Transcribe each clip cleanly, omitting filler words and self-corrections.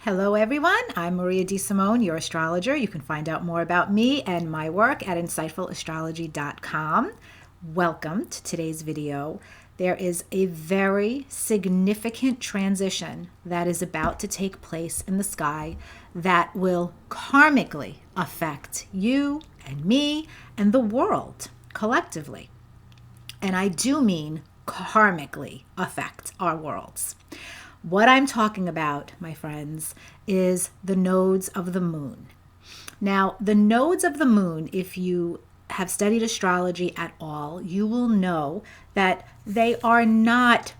Hello, everyone. I'm Maria DeSimone, your astrologer. You can find out more about me and my work at insightfulastrology.com. Welcome to today's video. There is a very significant transition that is about to take place in the sky that will karmically affect you and me and the world collectively. And I do mean karmically affect our worlds. What I'm talking about, my friends, is the nodes of the moon. Now, the nodes of the moon, if you have studied astrology at all, you will know that they are not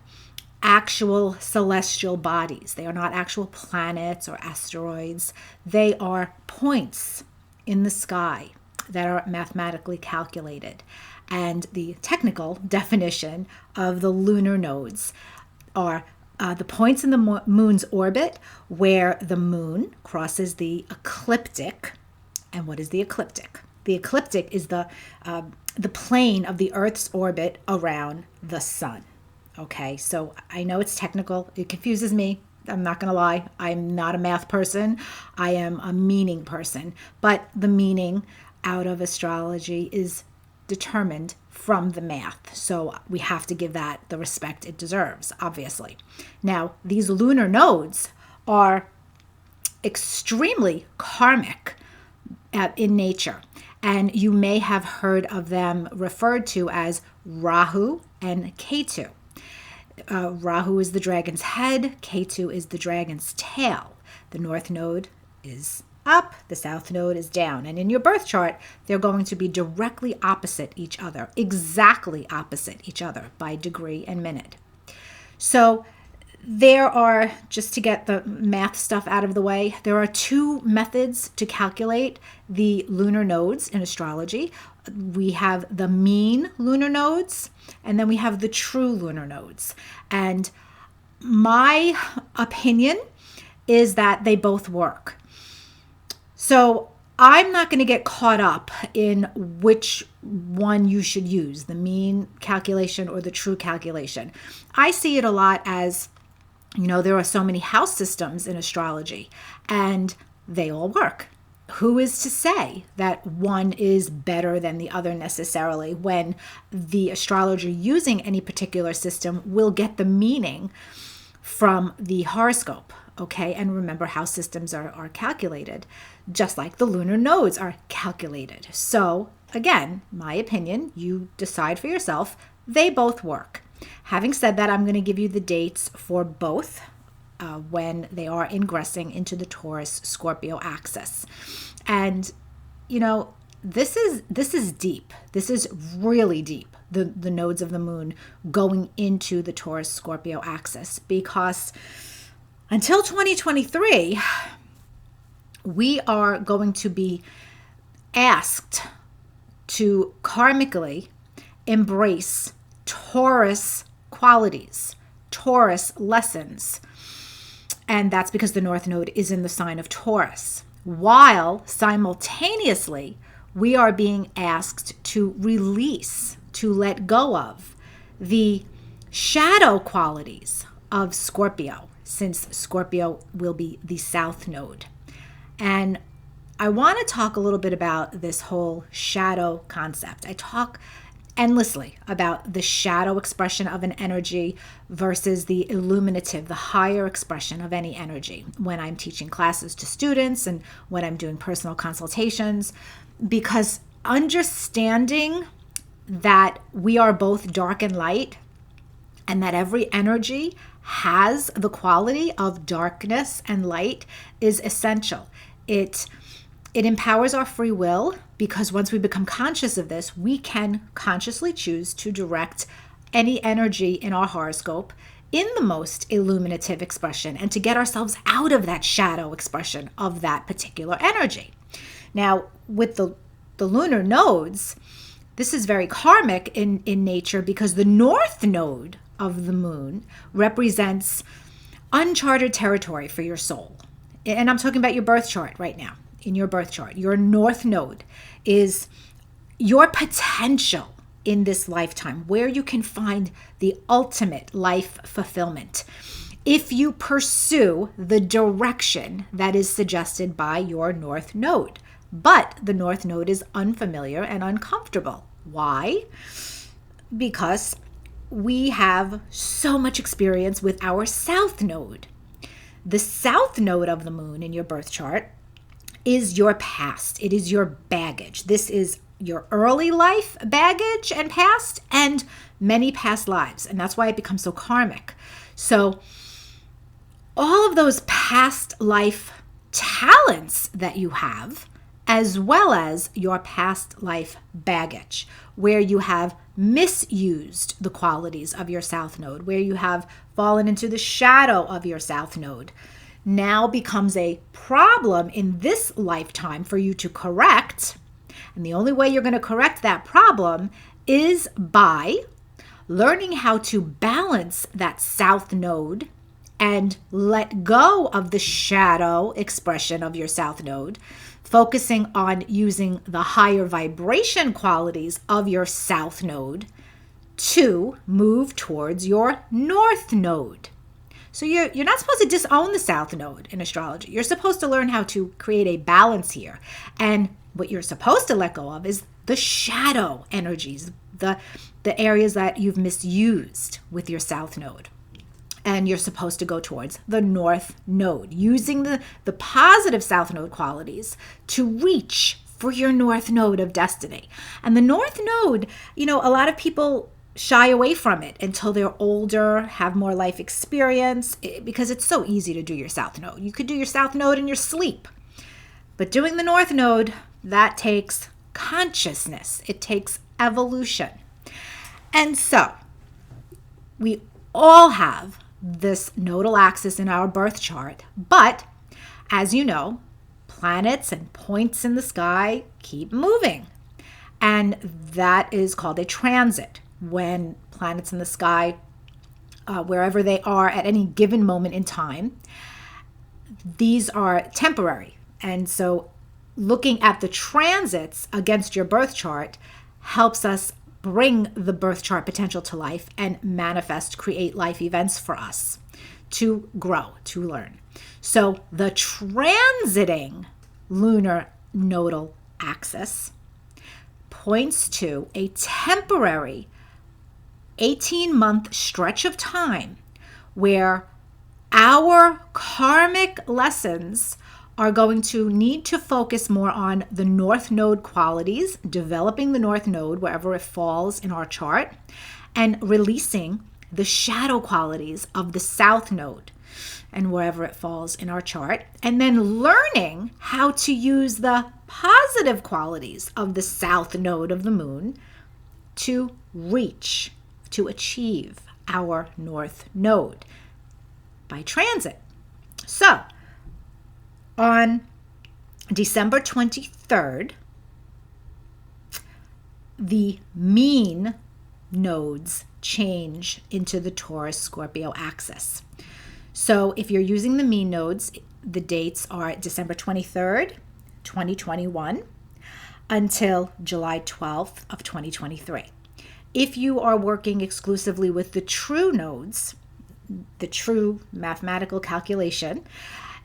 actual celestial bodies. They are not actual planets or asteroids. They are points in the sky that are mathematically calculated. And the technical definition of the lunar nodes are the points in the moon's orbit where the moon crosses the ecliptic. And what is the ecliptic? The ecliptic is the plane of the Earth's orbit around the sun. Okay, so I know it's technical. It confuses me. I'm not going to lie. I'm not a math person. I am a meaning person. But the meaning out of astrology is determined from the math. So we have to give that the respect it deserves, obviously. Now, these lunar nodes are extremely karmic in nature. And you may have heard of them referred to as Rahu and Ketu. Rahu is the dragon's head. Ketu is the dragon's tail. The north node is up, the south node is down. And in your birth chart, they're going to be directly opposite each other, exactly opposite each other by degree and minute. So there are, just to get the math stuff out of the way, there are two methods to calculate the lunar nodes in astrology. We have the mean lunar nodes, and then we have the true lunar nodes. And my opinion is that they both work. So I'm not going to get caught up in which one you should use, the mean calculation or the true calculation. I see it a lot as, there are so many house systems in astrology, and they all work. Who is to say that one is better than the other necessarily when the astrologer using any particular system will get the meaning from the horoscope? Okay, and remember how systems are calculated, just like the lunar nodes are calculated. So again, my opinion, you decide for yourself, they both work. Having said that, I'm going to give you the dates for both when they are ingressing into the Taurus Scorpio axis. And, this is deep. This is really deep, the nodes of the moon going into the Taurus Scorpio axis, because until 2023, we are going to be asked to karmically embrace Taurus qualities, Taurus lessons. And that's because the North Node is in the sign of Taurus, while simultaneously we are being asked to release, to let go of the shadow qualities of Scorpio, since Scorpio will be the South Node. And I want to talk a little bit about this whole shadow concept. I talk endlessly about the shadow expression of an energy versus the illuminative, the higher expression of any energy when I'm teaching classes to students and when I'm doing personal consultations, because understanding that we are both dark and light and that every energy has the quality of darkness and light is essential. It empowers our free will, because once we become conscious of this, we can consciously choose to direct any energy in our horoscope in the most illuminative expression and to get ourselves out of that shadow expression of that particular energy. Now, with the lunar nodes, this is very karmic in nature, because the north node of the moon represents uncharted territory for your soul. And I'm talking about your birth chart right now. In your birth chart, your north node is your potential in this lifetime, where you can find the ultimate life fulfillment. if you pursue the direction that is suggested by your north node. But the north node is unfamiliar and uncomfortable. Why? Because we have so much experience with our south node. The south node of the moon in your birth chart is your past. It is your baggage. This is your early life baggage and past and many past lives. And that's why it becomes so karmic. So all of those past life talents that you have, as well as your past life baggage, where you have misused the qualities of your south node, where you have fallen into the shadow of your south node, now becomes a problem in this lifetime for you to correct. And the only way you're going to correct that problem is by learning how to balance that south node and let go of the shadow expression of your south node, focusing on using the higher vibration qualities of your south node to move towards your north node. So you're not supposed to disown the south node in astrology. You're supposed to learn how to create a balance here. And what you're supposed to let go of is the shadow energies, the areas that you've misused with your south node. And you're supposed to go towards the north node, using the positive south node qualities to reach for your north node of destiny. And the north node, a lot of people shy away from it until they're older, have more life experience, because it's so easy to do your south node. You could do your south node in your sleep. But doing the north node, that takes consciousness. It takes evolution. And so we all have this nodal axis in our birth chart, but as you know, planets and points in the sky keep moving, and that is called a transit. When planets in the sky, wherever they are at any given moment in time, these are temporary, and so looking at the transits against your birth chart helps us bring the birth chart potential to life and manifest, create life events for us to grow, to learn. So the transiting lunar nodal axis points to a temporary 18-month stretch of time where our karmic lessons are going to need to focus more on the north node qualities, developing the north node wherever it falls in our chart, and releasing the shadow qualities of the south node and wherever it falls in our chart, and then learning how to use the positive qualities of the south node of the moon to reach, to achieve our north node by transit. So, on December 23rd, the mean nodes change into the Taurus Scorpio axis. So if you're using the mean nodes, the dates are December 23rd, 2021 until July 12th of 2023. If you are working exclusively with the true nodes, the true mathematical calculation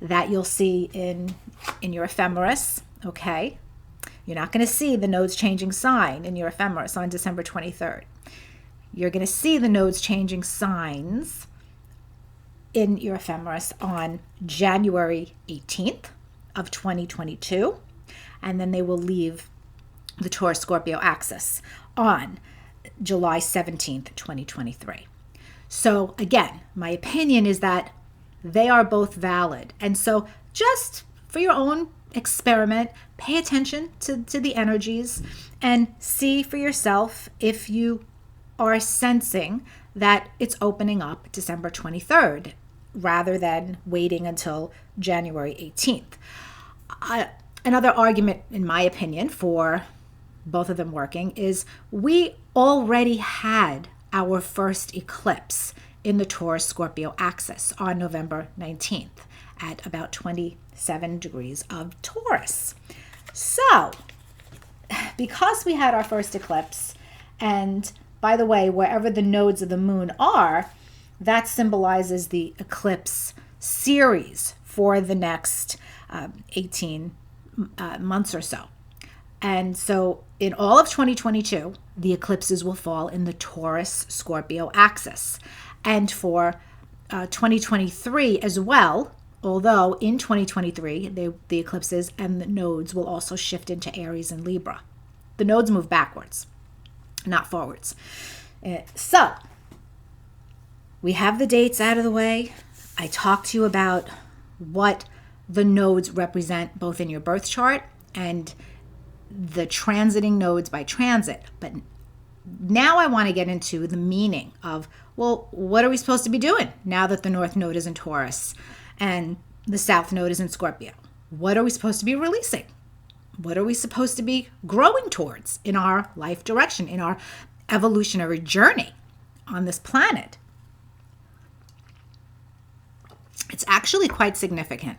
that you'll see in your ephemeris, okay? You're not going to see the nodes changing sign in your ephemeris on December 23rd. You're going to see the nodes changing signs in your ephemeris on January 18th of 2022, and then they will leave the Taurus Scorpio axis on July 17th, 2023. So again, my opinion is that they are both valid. And so just for your own experiment, pay attention to the energies and see for yourself if you are sensing that it's opening up December 23rd rather than waiting until January 18th. Another argument, in my opinion, for both of them working is we already had our first eclipse in the Taurus Scorpio axis on November 19th at about 27 degrees of Taurus. So, because we had our first eclipse, and by the way, wherever the nodes of the moon are, that symbolizes the eclipse series for the next 18 months or so. And so in all of 2022, the eclipses will fall in the Taurus Scorpio axis. And for 2023 as well, although in 2023, the eclipses and the nodes will also shift into Aries and Libra. The nodes move backwards, not forwards. So we have the dates out of the way. I talked to you about what the nodes represent both in your birth chart and the transiting nodes by transit. But now I want to get into the meaning of, well, what are we supposed to be doing now that the North Node is in Taurus and the South Node is in Scorpio? What are we supposed to be releasing? What are we supposed to be growing towards in our life direction, in our evolutionary journey on this planet? It's actually quite significant.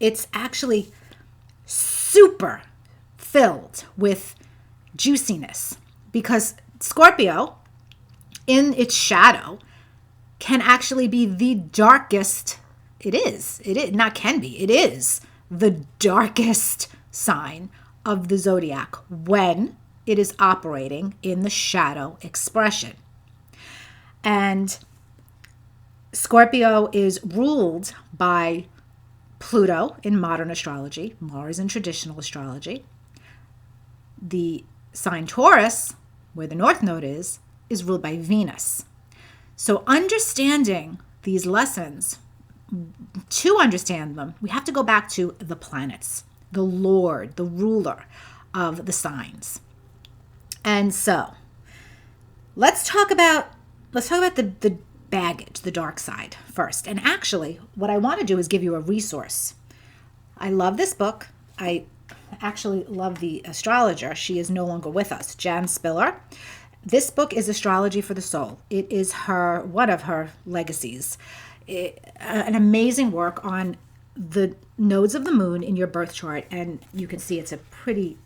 It's actually super filled with juiciness because Scorpio, in its shadow, can actually be the darkest. It is the darkest sign of the zodiac when it is operating in the shadow expression. And Scorpio is ruled by Pluto in modern astrology, Mars in traditional astrology. The sign Taurus, where the North Node is ruled by Venus. So understanding these lessons, to understand them, we have to go back to the planets, the Lord, the ruler of the signs. And so let's talk about the baggage, the dark side first. And actually, what I want to do is give you a resource. I love this book. I actually love the astrologer. She is no longer with us, Jan Spiller. This book is Astrology for the Soul. It is one of her legacies. An amazing work on the nodes of the moon in your birth chart. And you can see it's a pretty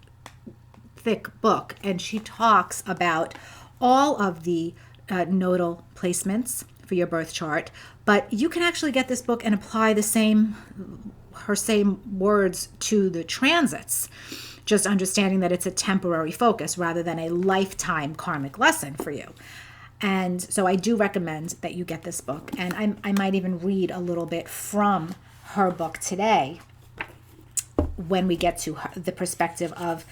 thick book. And she talks about all of the nodal placements for your birth chart. But you can actually get this book and apply her same words to the transits, just understanding that it's a temporary focus rather than a lifetime karmic lesson for you. And so I do recommend that you get this book. And I might even read a little bit from her book today when we get to the perspective of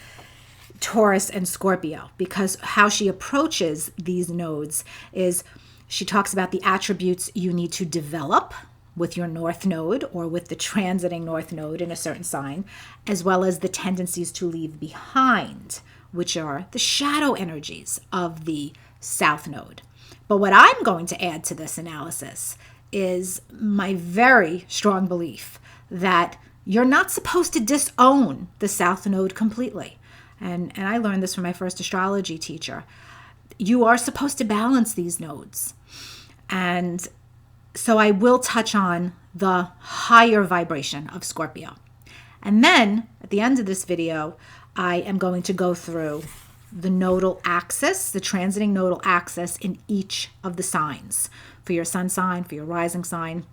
Taurus and Scorpio, because how she approaches these nodes is she talks about the attributes you need to develop with your North Node or with the transiting North Node in a certain sign, as well as the tendencies to leave behind, which are the shadow energies of the South Node. But what I'm going to add to this analysis is my very strong belief that you're not supposed to disown the South Node completely. And I learned this from my first astrology teacher. You are supposed to balance these nodes. And so I will touch on the higher vibration of Scorpio. And then at the end of this video, I am going to go through the nodal axis, the transiting nodal axis in each of the signs for your sun sign, for your rising sign,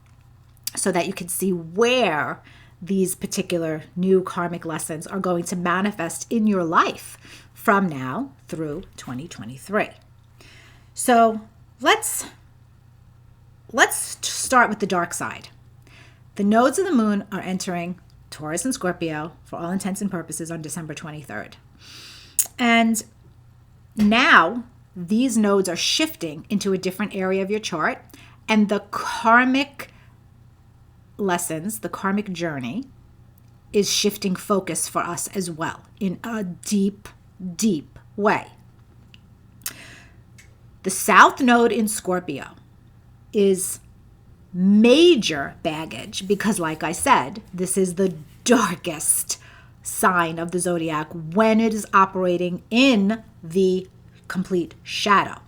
so that you can see where these particular new karmic lessons are going to manifest in your life from now through 2023. So let's start with the dark side. The nodes of the moon are entering Taurus and Scorpio for all intents and purposes on December 23rd. And now these nodes are shifting into a different area of your chart, and the karmic lessons, the karmic journey, is shifting focus for us as well in a deep, deep way. The South Node in Scorpio is major baggage because, like I said, this is the darkest sign of the zodiac when it is operating in the complete shadow.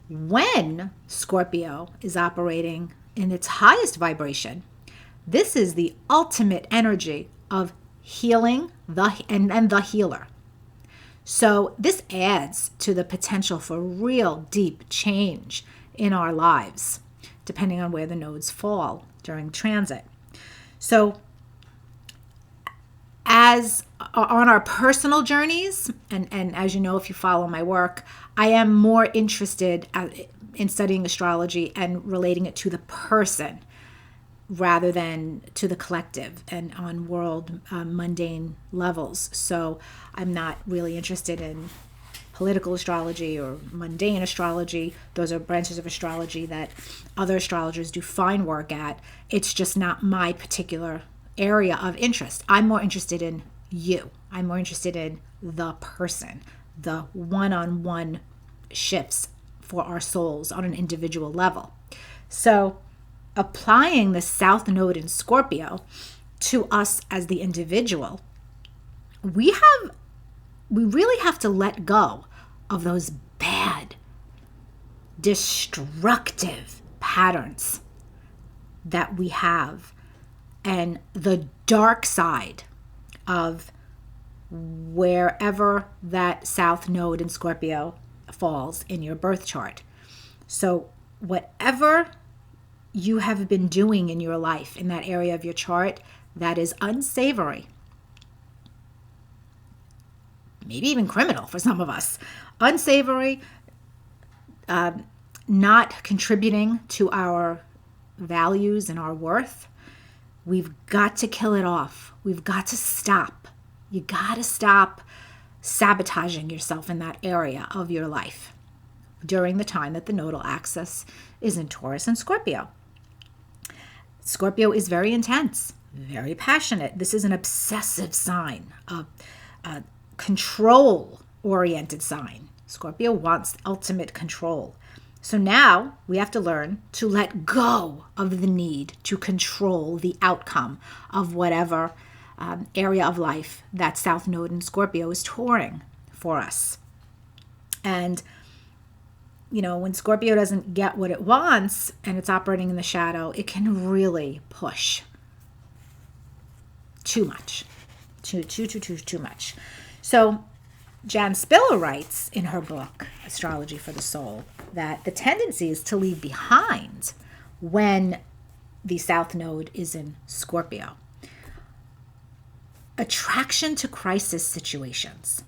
When Scorpio is operating in its highest vibration, this is the ultimate energy of healing and the healer. So this adds to the potential for real deep change in our lives, depending on where the nodes fall during transit. So as on our personal journeys, and as you know, if you follow my work, I am more interested in studying astrology and relating it to the person rather than to the collective and on world mundane levels. So I'm not really interested in political astrology or mundane astrology. Those are branches of astrology that other astrologers do fine work at. It's just not my particular area of interest. I'm more interested in you. I'm more interested in the person, the one-on-one shifts for our souls on an individual level. So applying the South Node in Scorpio to us as the individual, we really have to let go of those bad, destructive patterns that we have and the dark side of wherever that South Node in Scorpio falls in your birth chart. So whatever you have been doing in your life in that area of your chart that is unsavory, maybe even criminal for some of us, unsavory, not contributing to our values and our worth, we've got to kill it off. We've got to stop. You got to stop sabotaging yourself in that area of your life during the time that the nodal axis is in Taurus and Scorpio. Scorpio is very intense, very passionate. This is an obsessive sign, a control-oriented sign. Scorpio wants ultimate control. So now we have to learn to let go of the need to control the outcome of whatever area of life that South Node in Scorpio is touring for us. And, you know, when Scorpio doesn't get what it wants and it's operating in the shadow, it can really push too much, too much. So Jan Spiller writes in her book, Astrology for the Soul, that the tendency is to leave behind when the South Node is in Scorpio. Attraction to crisis situations,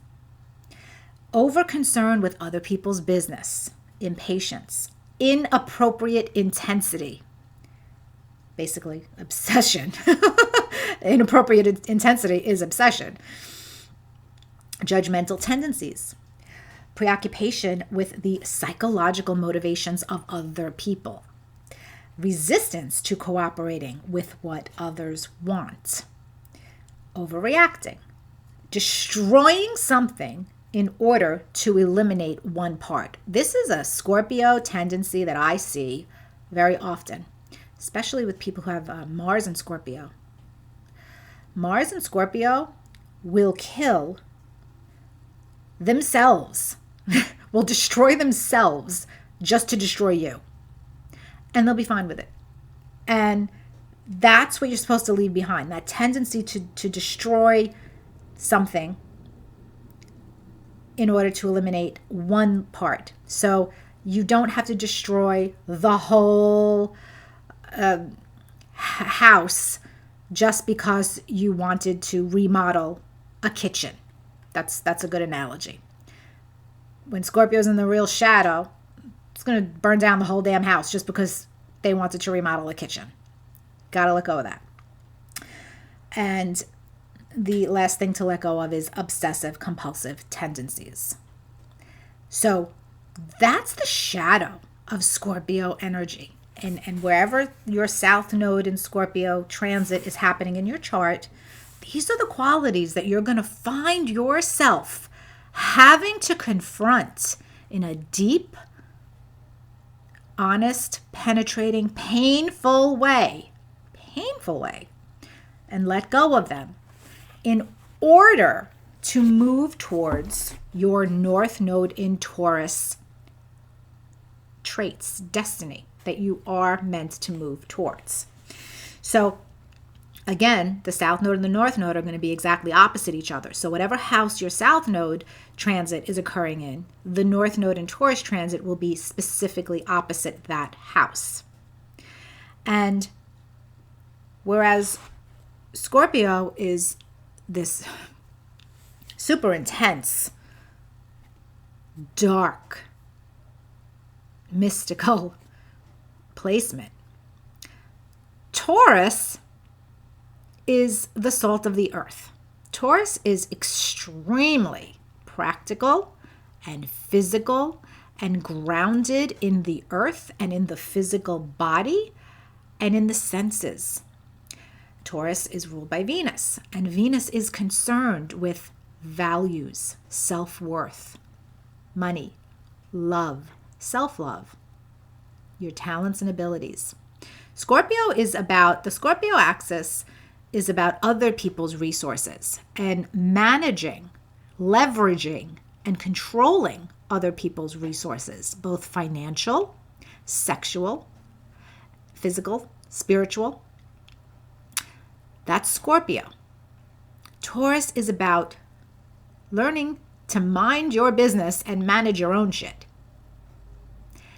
over-concern with other people's business, impatience, inappropriate intensity, basically obsession. Inappropriate intensity is obsession. Judgmental tendencies, preoccupation with the psychological motivations of other people, resistance to cooperating with what others want, overreacting, destroying something in order to eliminate one part. This is a Scorpio tendency that I see very often, especially with people who have Mars in Scorpio. Mars in Scorpio will kill themselves, will destroy themselves just to destroy you. And they'll be fine with it. And that's what you're supposed to leave behind, that tendency to destroy something in order to eliminate one part. So you don't have to destroy the whole house just because you wanted to remodel a kitchen. That's a good analogy. When Scorpio's in the real shadow, it's going to burn down the whole damn house just because they wanted to remodel a kitchen. Got to let go of that. And the last thing to let go of is obsessive compulsive tendencies. So that's the shadow of Scorpio energy. And wherever your South Node in Scorpio transit is happening in your chart, these are the qualities that you're going to find yourself having to confront in a deep, honest, penetrating, painful way, and let go of them in order to move towards your North Node in Taurus traits, destiny that you are meant to move towards. So Again, the south node and the north node are going to be exactly opposite each other. So whatever house your south node transit is occurring in, the north node and Taurus transit will be specifically opposite that house. And whereas Scorpio is this super intense, dark, mystical placement, Taurus is the salt of the earth. Taurus is extremely practical and physical and grounded in the earth and in the physical body and in the senses. Taurus is ruled by Venus, and Venus is concerned with values, self-worth, money, love, self-love, your talents and abilities. The Scorpio axis is about other people's resources and managing, leveraging, and controlling other people's resources, both financial, sexual, physical, spiritual. That's Scorpio. Taurus is about learning to mind your business and manage your own shit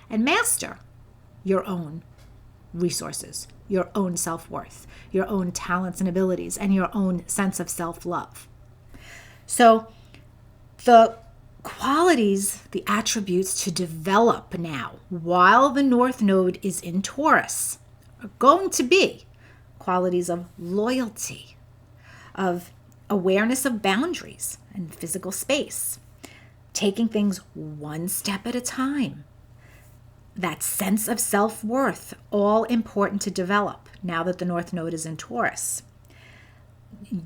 and master your own resources, your own self-worth, your own talents and abilities, and your own sense of self-love. So the qualities, the attributes to develop now while the North Node is in Taurus are going to be qualities of loyalty, of awareness of boundaries and physical space, taking things one step at a time, that sense of self-worth, all important to develop now that the North Node is in Taurus.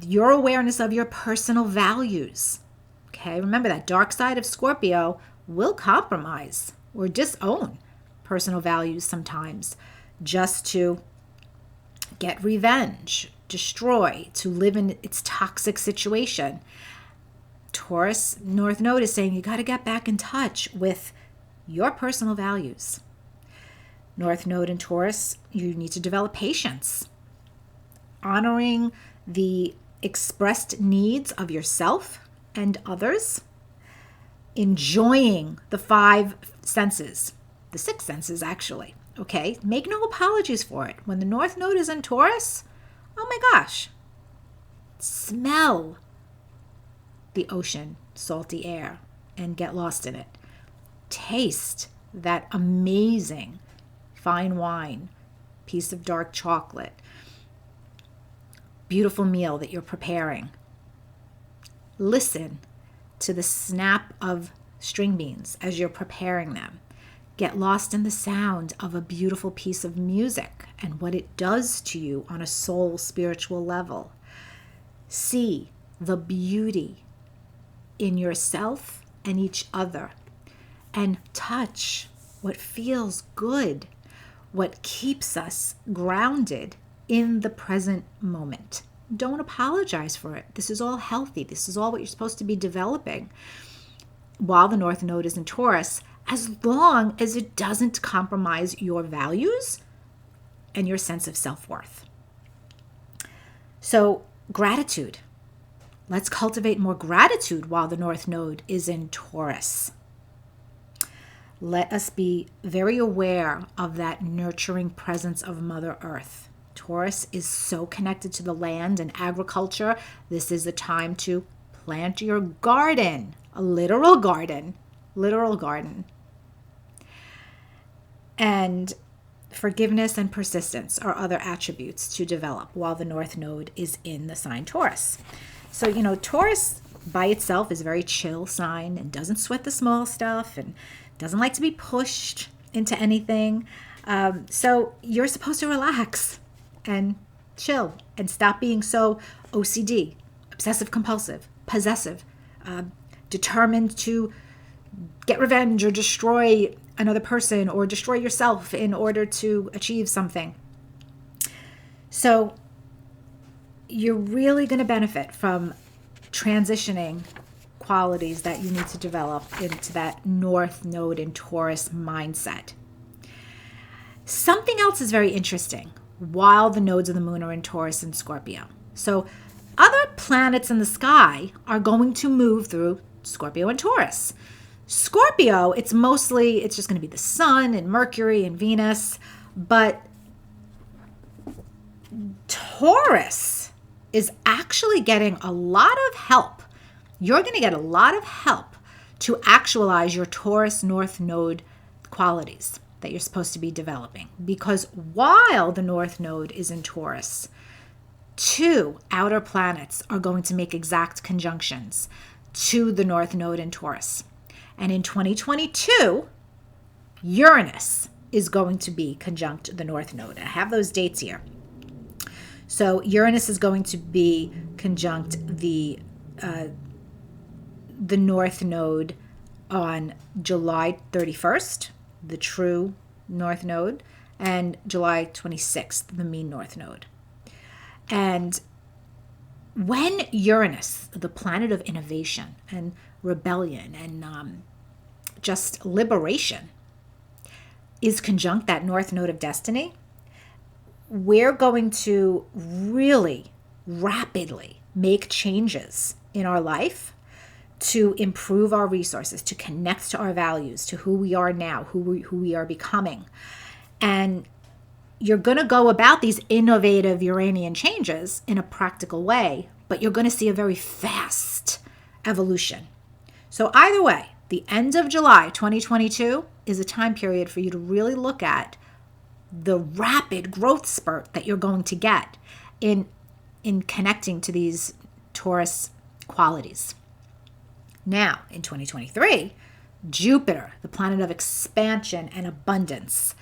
Your awareness of your personal values. Okay, remember that dark side of Scorpio will compromise or disown personal values sometimes just to get revenge, destroy, to live in its toxic situation. Taurus North Node is saying you got to get back in touch with your personal values. North Node in Taurus, you need to develop patience, honoring the expressed needs of yourself and others, enjoying the 5 senses, the 6 senses actually, okay? Make no apologies for it. When the North Node is in Taurus, oh my gosh, smell the ocean, salty air, and get lost in it. Taste that amazing fine wine, piece of dark chocolate, beautiful meal that you're preparing. Listen to the snap of string beans as you're preparing them. Get lost in the sound of a beautiful piece of music and what it does to you on a soul spiritual level. See the beauty in yourself and each other, and touch what feels good, what keeps us grounded in the present moment. Don't apologize for it. This is all healthy. This is all what you're supposed to be developing while the North Node is in Taurus, as long as it doesn't compromise your values and your sense of self-worth. So, gratitude. Let's cultivate more gratitude while the North Node is in Taurus. Let us be very aware of that nurturing presence of Mother Earth. Taurus is so connected to the land and agriculture. This is the time to plant your garden, a literal garden. And forgiveness and persistence are other attributes to develop while the North Node is in the sign Taurus. So, Taurus by itself is a very chill sign and doesn't sweat the small stuff and doesn't like to be pushed into anything. So you're supposed to relax and chill and stop being so OCD, obsessive compulsive, possessive, determined to get revenge or destroy another person or destroy yourself in order to achieve something. So you're really going to benefit from transitioning qualities that you need to develop into that North Node in Taurus mindset. Something else is very interesting while the nodes of the moon are in Taurus and Scorpio. So other planets in the sky are going to move through Scorpio and Taurus. Scorpio, it's just going to be the sun and Mercury and Venus, but Taurus is actually getting a lot of help. You're going to get a lot of help to actualize your Taurus North Node qualities that you're supposed to be developing. Because while the North Node is in Taurus, 2 outer planets are going to make exact conjunctions to the North Node in Taurus. And in 2022, Uranus is going to be conjunct the North Node. I have those dates here. So Uranus is going to be conjunct the North Node on July 31st, the true North Node, and July 26th, the mean North Node. And when Uranus, the planet of innovation and rebellion and just liberation, is conjunct that North Node of destiny, we're going to really rapidly make changes in our life to improve our resources, to connect to our values, to who we are now, who we are becoming. And you're going to go about these innovative Uranian changes in a practical way, but you're going to see a very fast evolution. So either way, the end of July 2022 is a time period for you to really look at the rapid growth spurt that you're going to get in connecting to these Taurus qualities. Now, in 2023, Jupiter, the planet of expansion and abundance,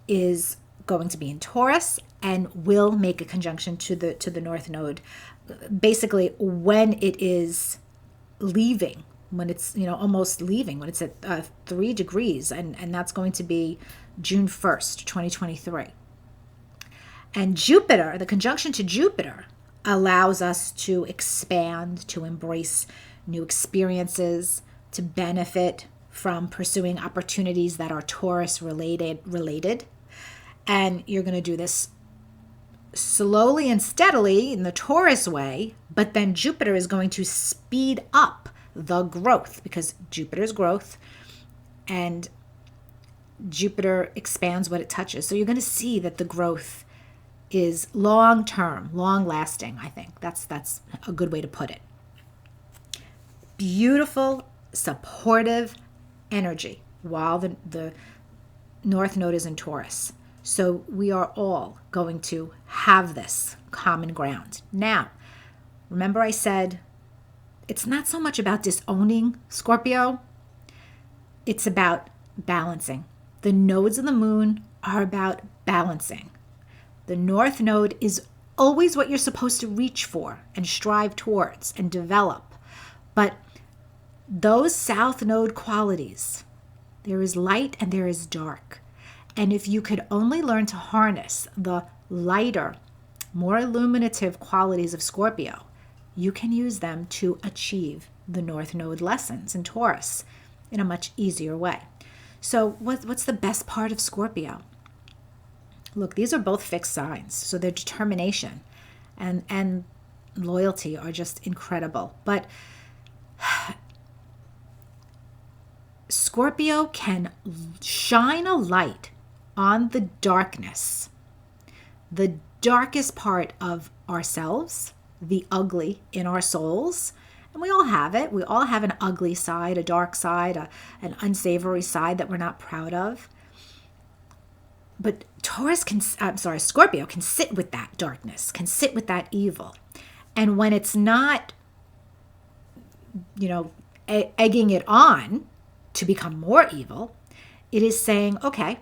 is going to be in Taurus and will make a conjunction to the North Node. Basically, when it is leaving, when it's almost leaving, when it's at 3 degrees, and that's going to be June 1st, 2023. And Jupiter, the conjunction to Jupiter, allows us to expand, to embrace new experiences, to benefit from pursuing opportunities that are Taurus related. And you're going to do this slowly and steadily in the Taurus way, but then Jupiter is going to speed up the growth because Jupiter's growth and Jupiter expands what it touches. So you're going to see that the growth is long-term, long-lasting, I think. That's a good way to put it. Beautiful, supportive energy while the North Node is in Taurus. So we are all going to have this common ground. Now, remember I said it's not so much about disowning Scorpio. It's about balancing. The nodes of the moon are about balancing. The North Node is always what you're supposed to reach for and strive towards and develop. But those South Node qualities, there is light and there is dark. And if you could only learn to harness the lighter, more illuminative qualities of Scorpio, you can use them to achieve the North Node lessons in Taurus in a much easier way. So what's the best part of Scorpio? Look, these are both fixed signs, so their determination and loyalty are just incredible. But Scorpio can shine a light on the darkness, the darkest part of ourselves, the ugly in our souls. And we all have it. We all have an ugly side, a dark side, an unsavory side that we're not proud of. But Scorpio can sit with that darkness, can sit with that evil. And when it's not, egging it on to become more evil, it is saying, okay,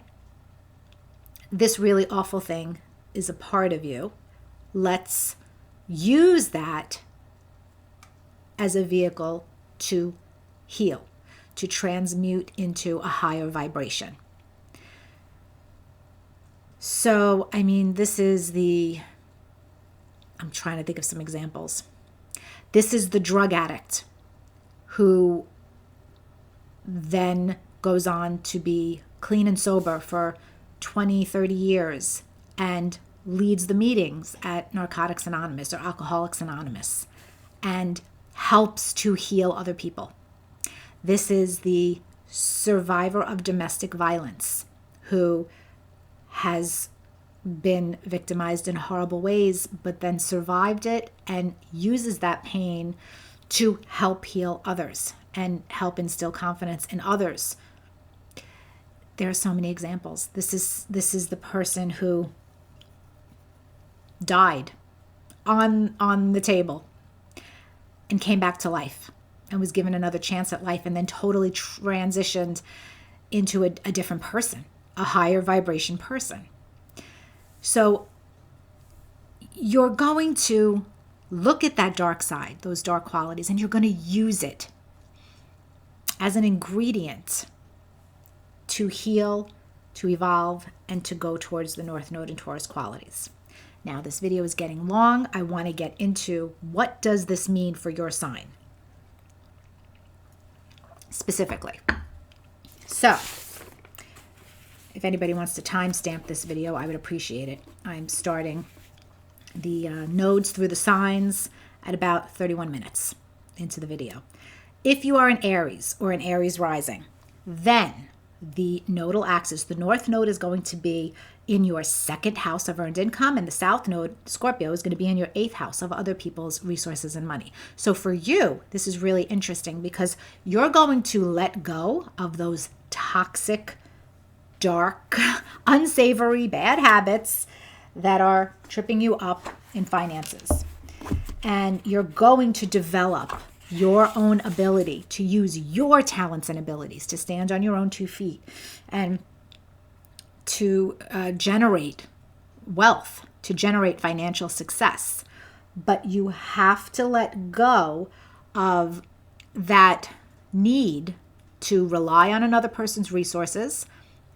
this really awful thing is a part of you. Let's use that as a vehicle to heal, to transmute into a higher vibration. So, this is I'm trying to think of some examples. This is the drug addict who then goes on to be clean and sober for 20, 30 years and leads the meetings at Narcotics Anonymous or Alcoholics Anonymous and helps to heal other people. This is the survivor of domestic violence who has been victimized in horrible ways, but then survived it and uses that pain to help heal others and help instill confidence in others. There are so many examples. This is the person who died on the table and came back to life and was given another chance at life and then totally transitioned into a different person, a higher vibration person. So you're going to look at that dark side, those dark qualities, and you're going to use it as an ingredient to heal, to evolve, and to go towards the North Node and Taurus qualities. Now, this video is getting long. I want to get into what does this mean for your sign specifically. So, if anybody wants to timestamp this video, I would appreciate it. I'm starting the nodes through the signs at about 31 minutes into the video. If you are an Aries or an Aries rising, then the nodal axis, the North Node, is going to be in your second house of earned income, and the South Node, Scorpio, is going to be in your eighth house of other people's resources and money. So for you, this is really interesting because you're going to let go of those toxic, dark, unsavory, bad habits that are tripping you up in finances. And you're going to develop your own ability to use your talents and abilities to stand on your own 2 feet and to generate wealth, to generate financial success. But you have to let go of that need to rely on another person's resources,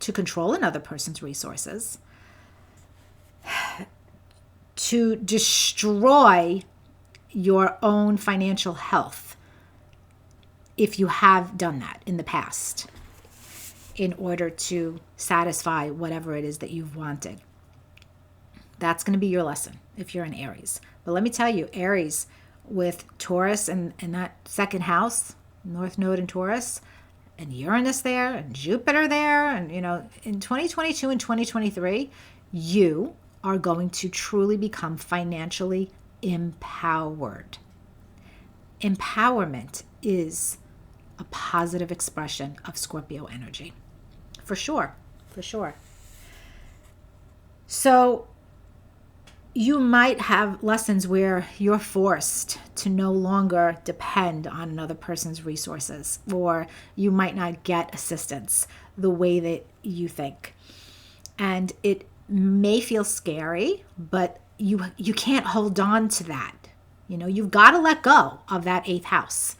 to control another person's resources, to destroy your own financial health if you have done that in the past in order to satisfy whatever it is that you've wanted. That's going to be your lesson if you're an Aries. But let me tell you, Aries with Taurus and that second house, North Node and Taurus, and Uranus there, and Jupiter there, and in 2022 and 2023, you are going to truly become financially empowered. Empowerment is a positive expression of Scorpio energy. For sure. So you might have lessons where you're forced to no longer depend on another person's resources, or you might not get assistance the way that you think. And it may feel scary, but you can't hold on to that. You've got to let go of that 8th house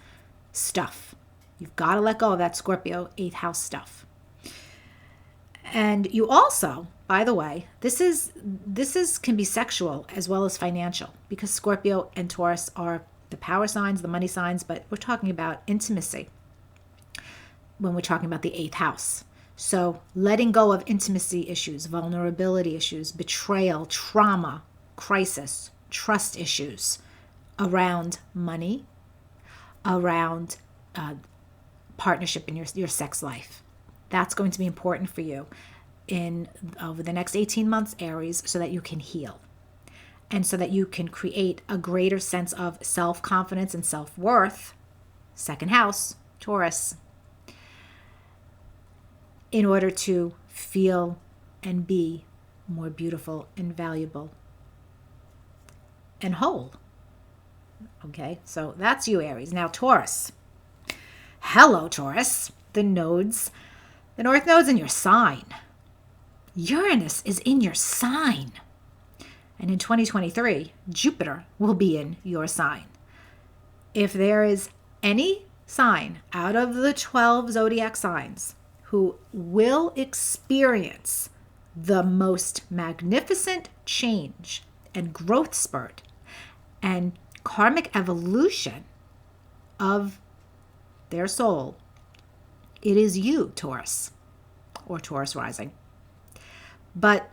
stuff. You've got to let go of that Scorpio 8th house stuff. And you also, by the way, this can be sexual as well as financial, because Scorpio and Taurus are the power signs, the money signs, but we're talking about intimacy when we're talking about the 8th house. So letting go of intimacy issues, vulnerability issues, betrayal, trauma, crisis, trust issues around money, around partnership in your sex life. That's going to be important for you over the next 18 months, Aries, so that you can heal and so that you can create a greater sense of self-confidence and self-worth, second house, Taurus, in order to feel and be more beautiful and valuable and whole. Okay, so that's you, Aries. Now, Taurus. Hello, Taurus. The North Node's in your sign. Uranus is in your sign. And in 2023, Jupiter will be in your sign. If there is any sign out of the 12 zodiac signs who will experience the most magnificent change and growth spurt and karmic evolution of their soul, it is you, Taurus, or Taurus rising. But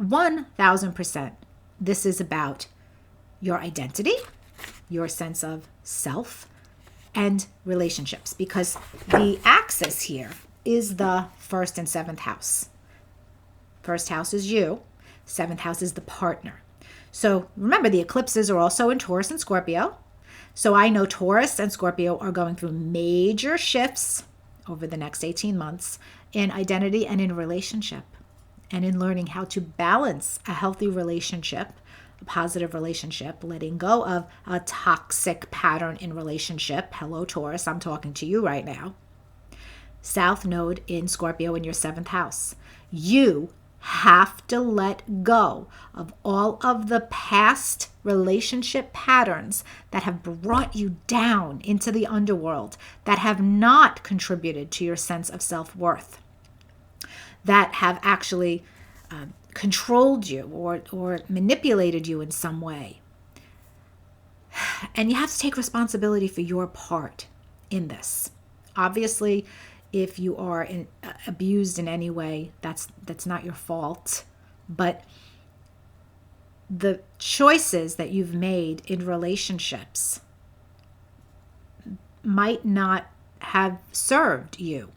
1000%, this is about your identity, your sense of self, and relationships, because the axis here is the first and seventh house. First house is you, seventh house is the partner. So remember, the eclipses are also in Taurus and Scorpio. So I know Taurus and Scorpio are going through major shifts over the next 18 months in identity and in relationship, and in learning how to balance a healthy relationship, a positive relationship, letting go of a toxic pattern in relationship. Hello, Taurus, I'm talking to you right now. South node in Scorpio in your seventh house. You have to let go of all of the past relationship patterns that have brought you down into the underworld, that have not contributed to your sense of self-worth, that have actually controlled you or manipulated you in some way. And you have to take responsibility for your part in this. Obviously, if you are abused in any way, that's not your fault. But the choices that you've made in relationships might not have served you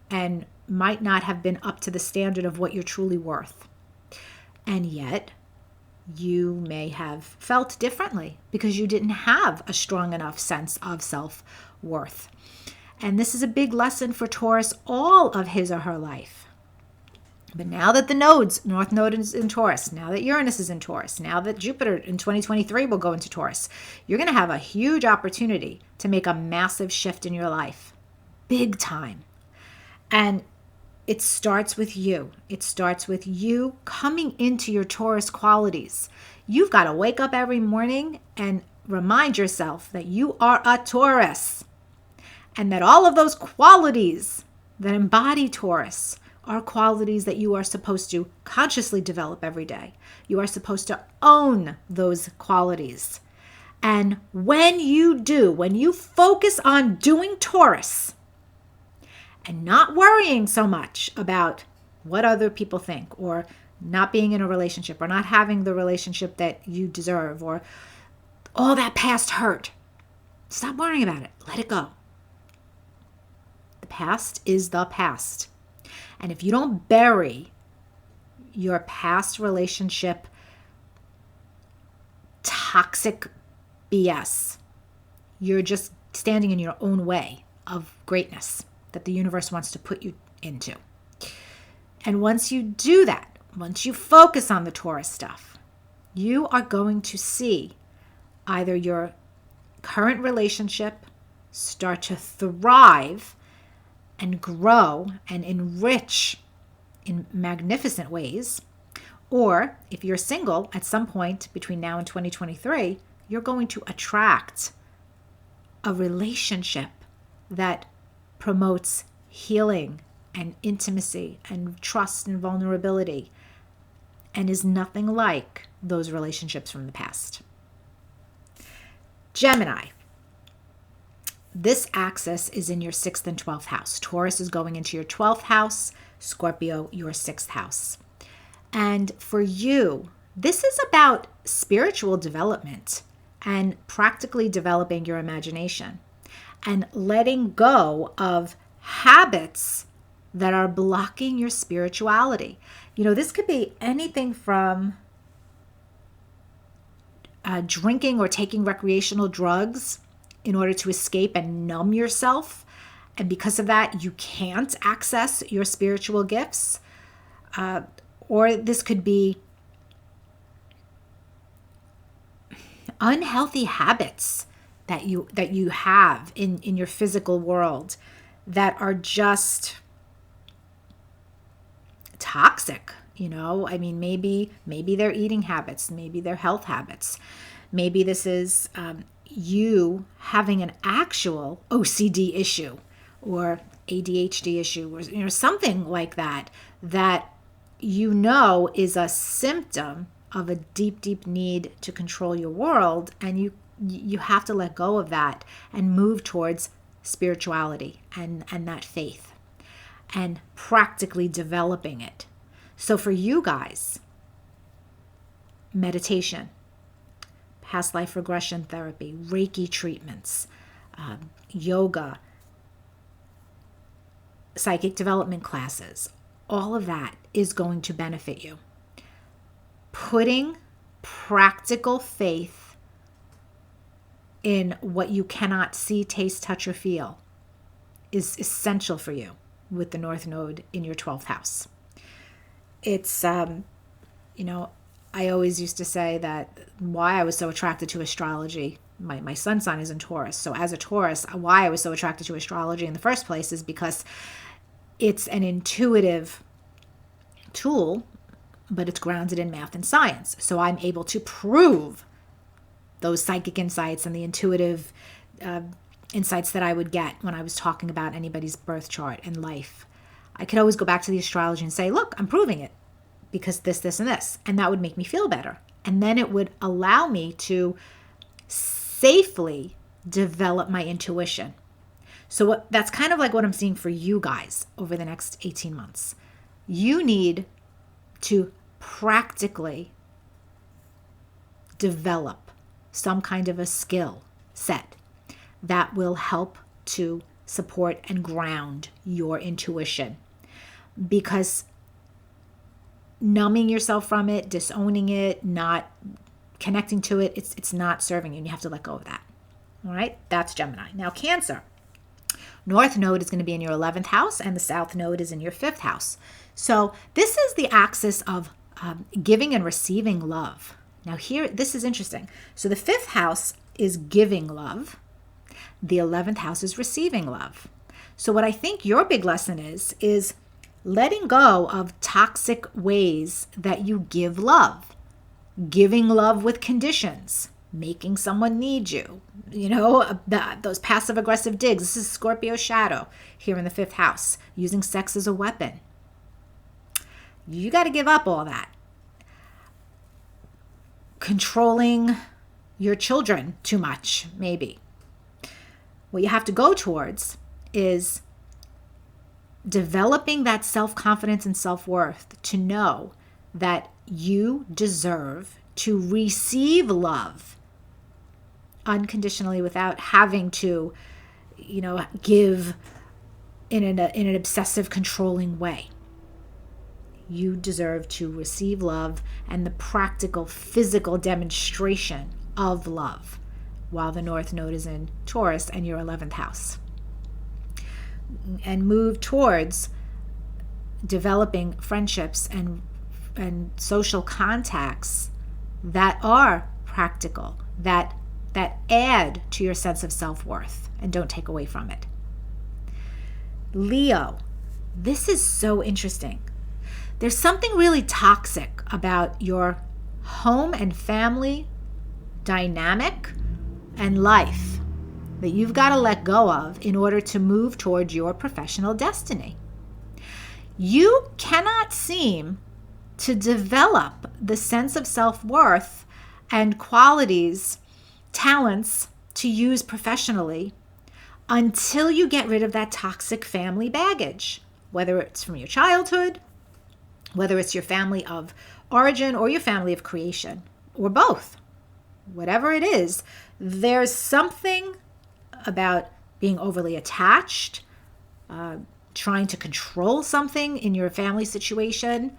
and might not have been up to the standard of what you're truly worth. And yet, you may have felt differently because you didn't have a strong enough sense of self-worth. And this is a big lesson for Taurus all of his or her life. But now that the nodes, North Node is in Taurus, now that Uranus is in Taurus, now that Jupiter in 2023 will go into Taurus, you're going to have a huge opportunity to make a massive shift in your life. Big time. And it starts with you. It starts with you coming into your Taurus qualities. You've got to wake up every morning and remind yourself that you are a Taurus, and that all of those qualities that embody Taurus are qualities that you are supposed to consciously develop every day. You are supposed to own those qualities. And when you do, when you focus on doing Taurus and not worrying so much about what other people think, or not being in a relationship, or not having the relationship that you deserve, or all that past hurt, stop worrying about it. Let it go. The past is the past. And if you don't bury your past relationship toxic BS, you're just standing in your own way of greatness that the universe wants to put you into. And once you do that, once you focus on the Taurus stuff, you are going to see either your current relationship start to thrive and grow and enrich in magnificent ways, or if you're single, at some point between now and 2023, you're going to attract a relationship that promotes healing and intimacy and trust and vulnerability, and is nothing like those relationships from the past. Gemini. This axis is in your 6th and 12th house. Taurus is going into your 12th house, Scorpio, your 6th house. And for you, this is about spiritual development and practically developing your imagination and letting go of habits that are blocking your spirituality. You know, this could be anything from drinking or taking recreational drugs in order to escape and numb yourself. And because of that, you can't access your spiritual gifts. Or this could be unhealthy habits that you have in your physical world that are just toxic. You know, I mean, maybe they're eating habits, maybe they're health habits. Maybe this is you having an actual OCD issue or ADHD issue, or something like that is a symptom of a deep, deep need to control your world, and you have to let go of that and move towards spirituality and that faith and practically developing it. So for you guys, meditation, past life regression therapy, Reiki treatments, yoga, psychic development classes. All of that is going to benefit you. Putting practical faith in what you cannot see, taste, touch, or feel is essential for you with the North Node in your 12th house. It's, I always used to say that why I was so attracted to astrology. My sun sign is in Taurus. So as a Taurus, why I was so attracted to astrology in the first place is because it's an intuitive tool, but it's grounded in math and science. So I'm able to prove those psychic insights and the intuitive insights that I would get when I was talking about anybody's birth chart and life. I could always go back to the astrology and say, look, I'm proving it because this, this, and this. And that would make me feel better. And then it would allow me to safely develop my intuition. So that's kind of like what I'm seeing for you guys over the next 18 months. You need to practically develop some kind of a skill set that will help to support and ground your intuition. Because numbing yourself from it, disowning it, not connecting to it, it's not serving you, and you have to let go of that. All right, that's Gemini. Now Cancer. North Node is going to be in your 11th house, and the South Node is in your 5th house. So this is the axis of giving and receiving love. Now here, this is interesting. So the 5th house is giving love. The 11th house is receiving love. So what I think your big lesson is letting go of toxic ways that you give love. Giving love with conditions. Making someone need you. Those passive-aggressive digs. This is Scorpio shadow here in the 5th house. Using sex as a weapon. You got to give up all that. Controlling your children too much, maybe. What you have to go towards is developing that self-confidence and self-worth to know that you deserve to receive love unconditionally without having to, give in an obsessive, controlling way. You deserve to receive love and the practical, physical demonstration of love while the North Node is in Taurus and your 11th house. And move towards developing friendships and social contacts that are practical, that add to your sense of self-worth and don't take away from it. Leo, this is so interesting. There's something really toxic about your home and family dynamic and life that you've got to let go of in order to move towards your professional destiny. You cannot seem to develop the sense of self-worth and qualities, talents to use professionally until you get rid of that toxic family baggage, whether it's from your childhood, whether it's your family of origin or your family of creation, or both. Whatever it is, there's something about being overly attached, trying to control something in your family situation,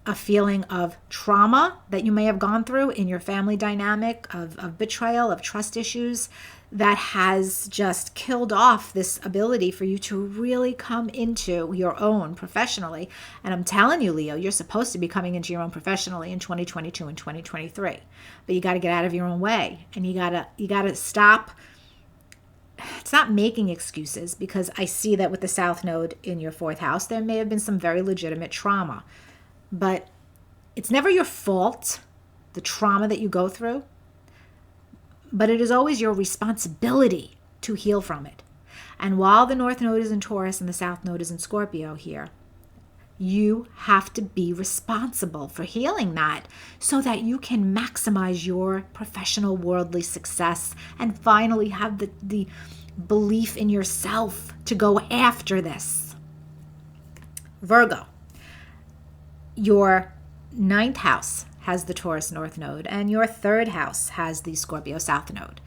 a feeling of trauma that you may have gone through in your family dynamic, of betrayal, of trust issues, that has just killed off this ability for you to really come into your own professionally. And I'm telling you, Leo, you're supposed to be coming into your own professionally in 2022 and 2023. But you got to get out of your own way, and you got to stop. It's not making excuses, because I see that with the South Node in your 4th house, there may have been some very legitimate trauma. But it's never your fault, the trauma that you go through. But it is always your responsibility to heal from it. And while the North Node is in Taurus and the South Node is in Scorpio here, you have to be responsible for healing that so that you can maximize your professional worldly success and finally have the belief in yourself to go after this. Virgo, your 9th house has the Taurus North Node, and your third house has the Scorpio South Node.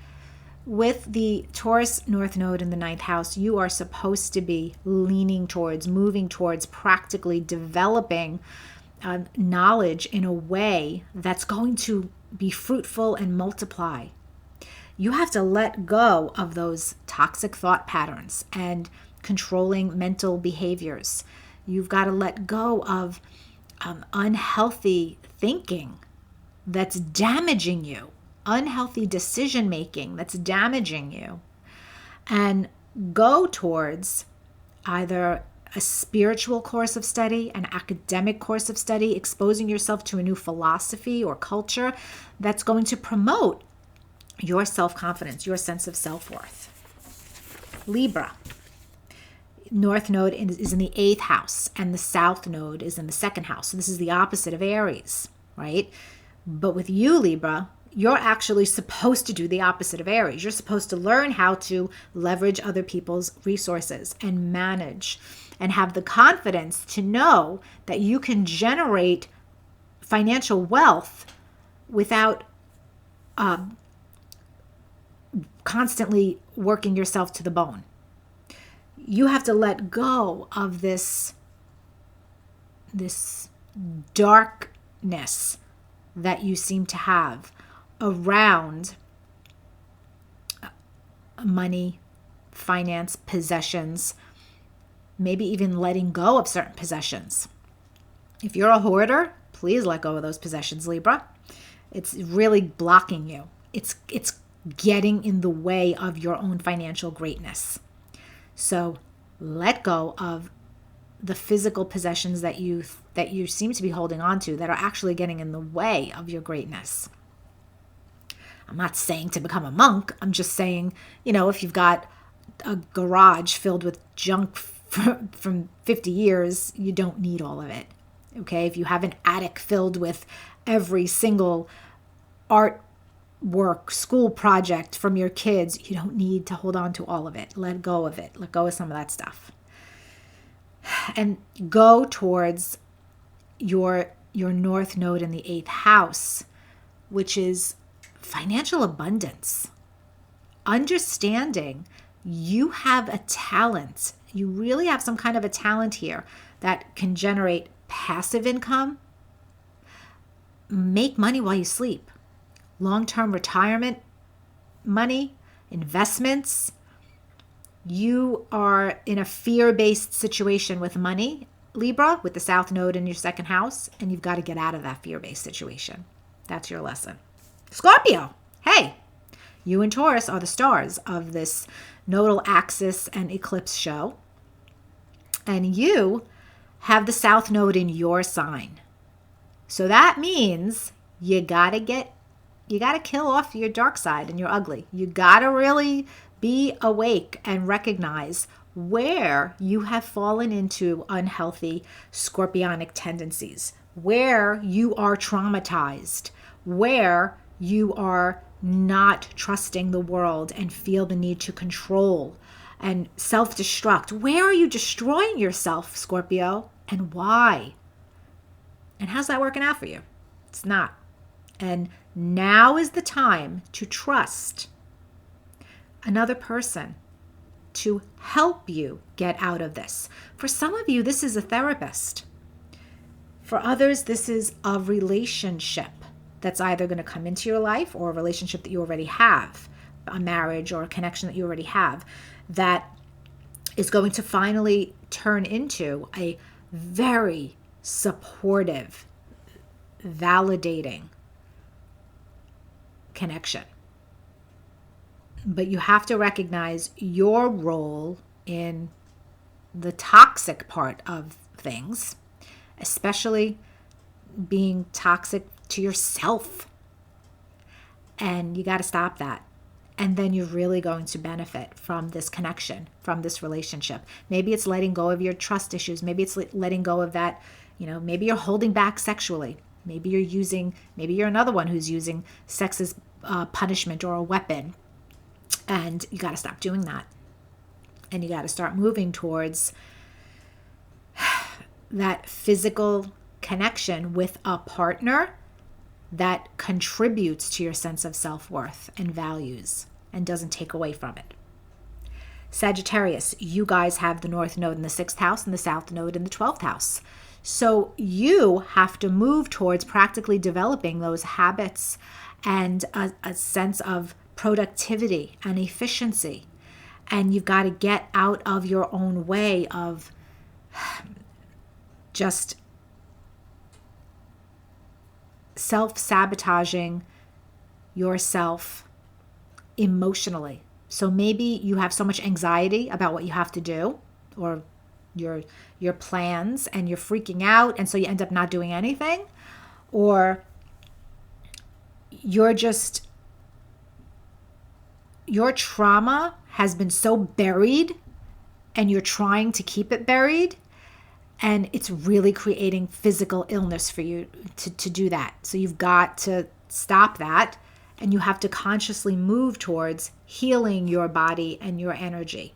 With the Taurus North Node in the ninth house, you are supposed to be leaning towards, moving towards practically developing knowledge in a way that's going to be fruitful and multiply. You have to let go of those toxic thought patterns and controlling mental behaviors. You've got to let go of unhealthy thinking that's damaging you, unhealthy decision making that's damaging you, and go towards either a spiritual course of study, an academic course of study, exposing yourself to a new philosophy or culture that's going to promote your self-confidence, your sense of self-worth. Libra. North Node is in the 8th house, and the South Node is in the 2nd house. So this is the opposite of Aries, right? But with you, Libra, you're actually supposed to do the opposite of Aries. You're supposed to learn how to leverage other people's resources and manage and have the confidence to know that you can generate financial wealth without constantly working yourself to the bone. You have to let go of this darkness that you seem to have around money, finance, possessions, maybe even letting go of certain possessions. If you're a hoarder, please let go of those possessions, Libra. It's really blocking you. It's getting in the way of your own financial greatness. So let go of the physical possessions that you seem to be holding on to that are actually getting in the way of your greatness. I'm not saying to become a monk. I'm just saying, if you've got a garage filled with junk from 50 years, you don't need all of it. Okay? If you have an attic filled with every single artwork, school project from your kids, you don't need to hold on to all of it. Let go of it. Let go of some of that stuff. And go towards your North Node in the 8th house, which is financial abundance. Understanding you have a talent. You really have some kind of a talent here that can generate passive income, make money while you sleep, long-term retirement money, investments. You are in a fear-based situation with money, Libra, with the South Node in your 2nd house, and you've got to get out of that fear-based situation. That's your lesson. Scorpio, hey, you and Taurus are the stars of this nodal axis and eclipse show, and you have the South Node in your sign. So that means you got to kill off your dark side and your ugly. You got to really be awake and recognize where you have fallen into unhealthy scorpionic tendencies, where you are traumatized, where you are not trusting the world and feel the need to control and self-destruct. Where are you destroying yourself, Scorpio, and why? And how's that working out for you? It's not. And now is the time to trust another person to help you get out of this. For some of you, this is a therapist. For others, this is a relationship that's either going to come into your life or a relationship that you already have, a marriage or a connection that you already have, that is going to finally turn into a very supportive, validating connection. But you have to recognize your role in the toxic part of things, especially being toxic to yourself. And you got to stop that. And then you're really going to benefit from this connection, from this relationship. Maybe it's letting go of your trust issues. Maybe it's letting go of that, maybe you're holding back sexually. Maybe you're another one who's using sex as punishment or a weapon. And you got to stop doing that. And you got to start moving towards that physical connection with a partner that contributes to your sense of self-worth and values and doesn't take away from it. Sagittarius, you guys have the North Node in the 6th house and the South Node in the 12th house. So you have to move towards practically developing those habits and a sense of productivity and efficiency. And you've got to get out of your own way of just self-sabotaging yourself emotionally. So maybe you have so much anxiety about what you have to do or your plans, and you're freaking out, and so you end up not doing anything, or your trauma has been so buried and you're trying to keep it buried, and it's really creating physical illness for you to do that. So you've got to stop that, and you have to consciously move towards healing your body and your energy.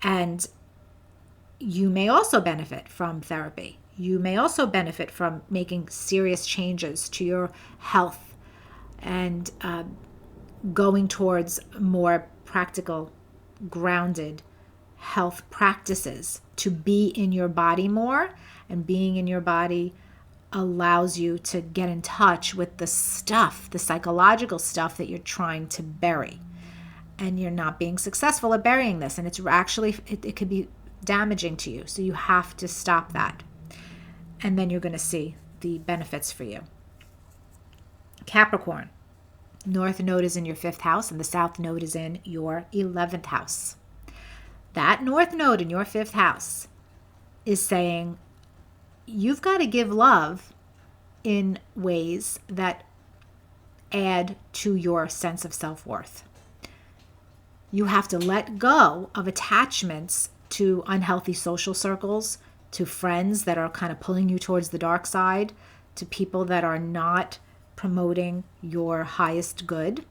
And you may also benefit from therapy. You may also benefit from making serious changes to your health and going towards more practical, grounded health practices to be in your body more. And being in your body allows you to get in touch with the stuff, the psychological stuff that you're trying to bury. And you're not being successful at burying this. And it's actually, it could be damaging to you. So you have to stop that. And then you're going to see the benefits for you. Capricorn, North Node is in your 5th house and the South Node is in your 11th house. That North Node in your 5th house is saying you've got to give love in ways that add to your sense of self-worth. You have to let go of attachments to unhealthy social circles, to friends that are kind of pulling you towards the dark side, to people that are not promoting your highest good,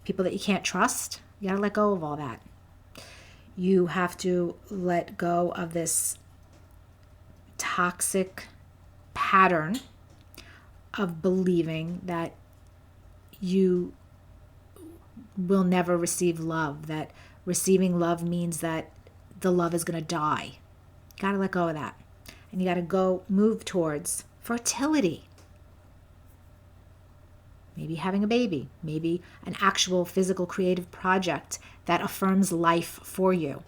people that you can't trust. You got to let go of all that. You have to let go of this toxic pattern of believing that you will never receive love, that receiving love means that the love is going to die. You got to let go of that. And you got to move towards fertility. Maybe having a baby, maybe an actual physical creative project that affirms life for you.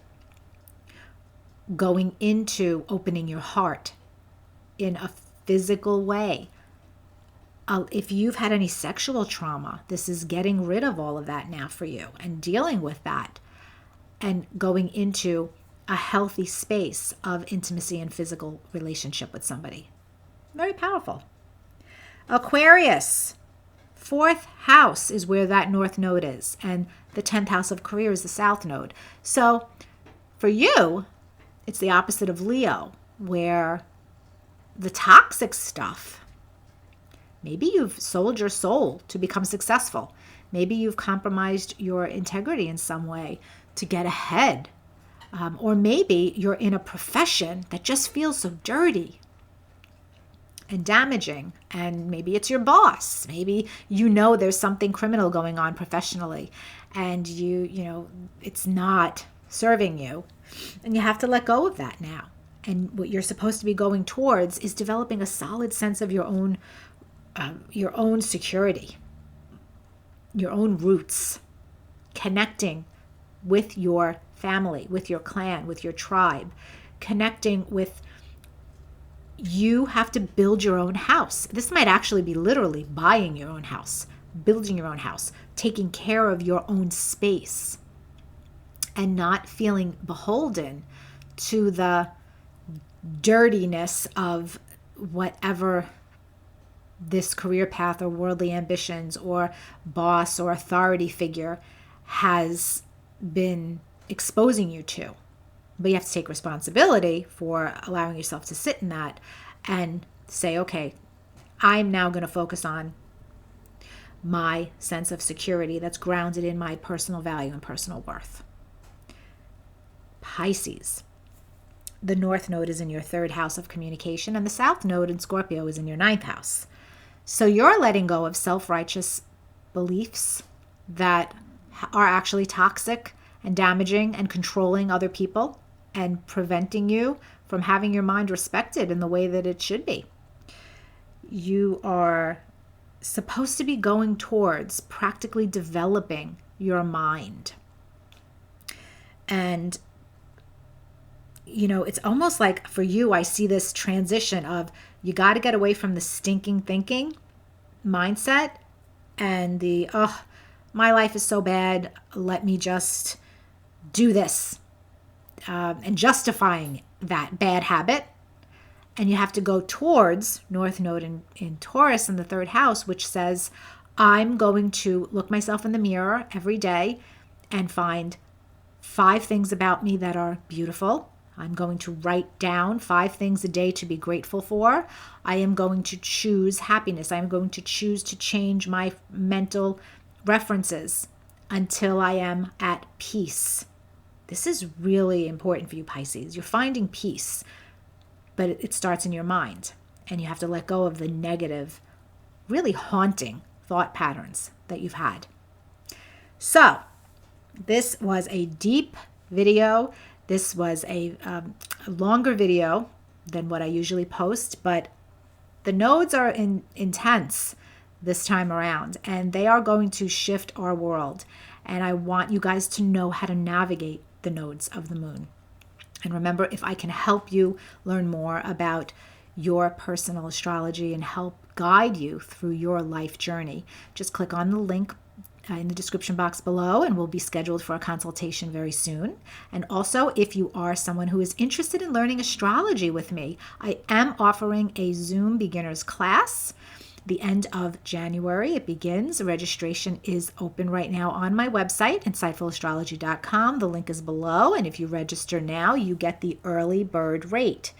Going into opening your heart in a physical way. If you've had any sexual trauma, this is getting rid of all of that now for you and dealing with that and going into a healthy space of intimacy and physical relationship with somebody. Very powerful. Aquarius, 4th house is where that North Node is, and the 10th house of career is the South Node. So for you, it's the opposite of Leo, where the toxic stuff, maybe you've sold your soul to become successful. Maybe you've compromised your integrity in some way to get ahead. Or maybe you're in a profession that just feels so dirty and damaging, and maybe it's your boss. Maybe you know there's something criminal going on professionally, and you know it's not serving you, and you have to let go of that now. And what you're supposed to be going towards is developing a solid sense of your own security, your own roots, connecting with your family, with your clan, with your tribe, connecting with. You have to build your own house. This might actually be literally buying your own house, building your own house, taking care of your own space, and not feeling beholden to the dirtiness of whatever this career path or worldly ambitions or boss or authority figure has been exposing you to. But you have to take responsibility for allowing yourself to sit in that and say, okay, I'm now going to focus on my sense of security that's grounded in my personal value and personal worth. Pisces. The North Node is in your 3rd house of communication, and the South Node in Scorpio is in your 9th house. So you're letting go of self-righteous beliefs that are actually toxic and damaging and controlling other people and preventing you from having your mind respected in the way that it should be. You are supposed to be going towards practically developing your mind. And, it's almost like for you, I see this transition of you got to get away from the stinking thinking mindset and the, oh, my life is so bad, let me just do this, and justifying that bad habit. And you have to go towards North Node in Taurus in the third house, which says, I'm going to look myself in the mirror every day and find 5 things about me that are beautiful. I'm going to write down 5 things a day to be grateful for. I am going to choose happiness. I'm going to choose to change my mental references until I am at peace. This is really important for you, Pisces. You're finding peace, but it starts in your mind. And you have to let go of the negative, really haunting thought patterns that you've had. So, this was a deep video. This was a longer video than what I usually post, but the nodes are intense this time around, and they are going to shift our world. And I want you guys to know how to navigate the nodes of the moon. And remember, if I can help you learn more about your personal astrology and help guide you through your life journey, just click on the link in the description box below, and we'll be scheduled for a consultation very soon. And also, if you are someone who is interested in learning astrology with me, I am offering a Zoom beginners class. The end of January it begins. Registration is open right now on my website, insightfulastrology.com. The link is below, and if you register now, you get the early bird rate.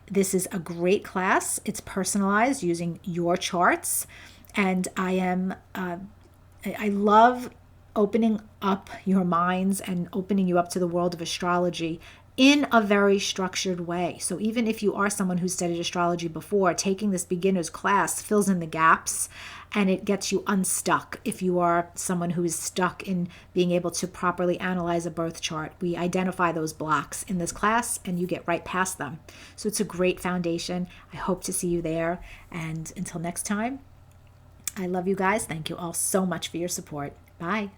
This is a great class. It's personalized using your charts, and I love opening up your minds and opening you up to the world of astrology in a very structured way. So even if you are someone who's studied astrology before, taking this beginner's class fills in the gaps and it gets you unstuck. If you are someone who is stuck in being able to properly analyze a birth chart, we identify those blocks in this class and you get right past them. So it's a great foundation. I hope to see you there. And until next time, I love you guys. Thank you all so much for your support. Bye.